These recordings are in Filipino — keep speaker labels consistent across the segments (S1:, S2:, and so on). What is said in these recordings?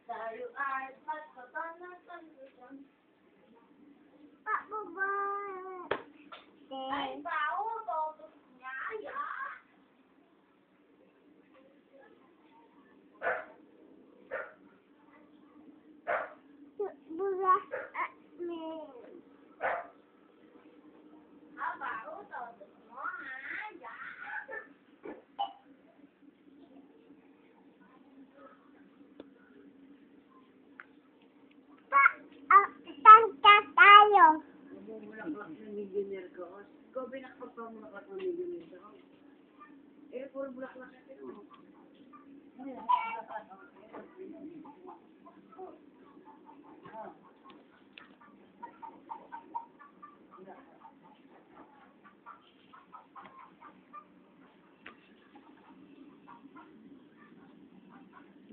S1: Tayo ay magpapanasan. Ay, bao, todo niya, ya. Bao, todo mo, ha, ya.
S2: Mulaklak na millionaire ka. Ikaw binakapagpamulaklak ng millionaire ka. Eh, puro bulaklak na sila.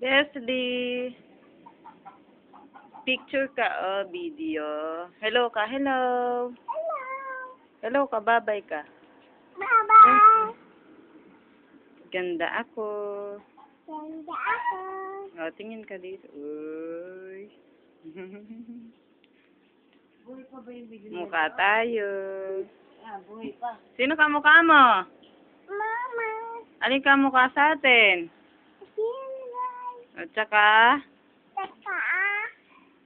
S3: Leslie. Picture ka, oh, video. Hello ka, hello. Hello ka, bye-bye ka.
S1: Bye-bye.
S3: Ganda ako.
S1: Ganda ako.
S3: Oh, tingin ka dito. Uy.
S2: Buhay pa ba yung millionaire?
S3: Mukha tayo.
S2: Ah, buhay pa.
S3: Sino ka mukha mo?
S1: Mama.
S3: Alin ka mukha sa atin?
S1: Silay.
S3: At saka,
S1: Saka.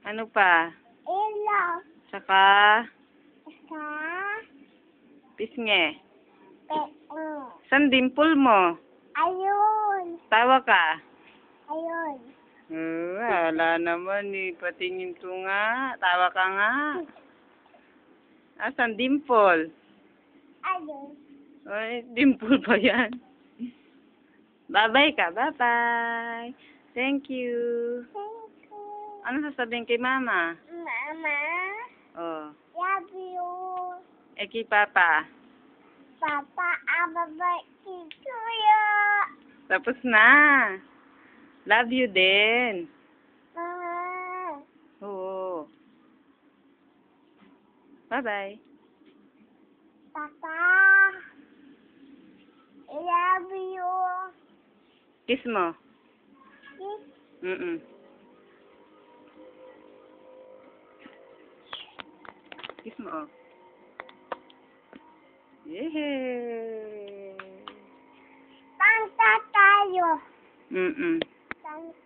S3: ano pa?
S1: Ilaw.
S3: Saka,
S1: Saka.
S3: pisnge.
S1: Peong.
S3: San dimple mo?
S1: Ayun.
S3: Tawa ka.
S1: Ayun.
S3: Wala naman eh. Patingin ko nga. Tawa ka nga. Asan dimple?
S1: Ayun.
S3: Ay, dimple ba yan? Bye-bye ka. Bye-bye. Thank you.
S1: Thank you.
S3: Ano sasabihin kay mama?
S1: Mama.
S3: Oh.
S1: Love you.
S3: Kay papa.
S1: Papa, ababay kuya.
S3: Tapos na. Love you din.
S1: Mama.
S3: Oo. Bye-bye.
S1: Papa. I love you.
S3: Kiss mo.
S1: Kiss.
S3: Kiss mo, oh. Yehey!
S1: Tanta tayo.
S3: Mm-mm.
S1: Tanta.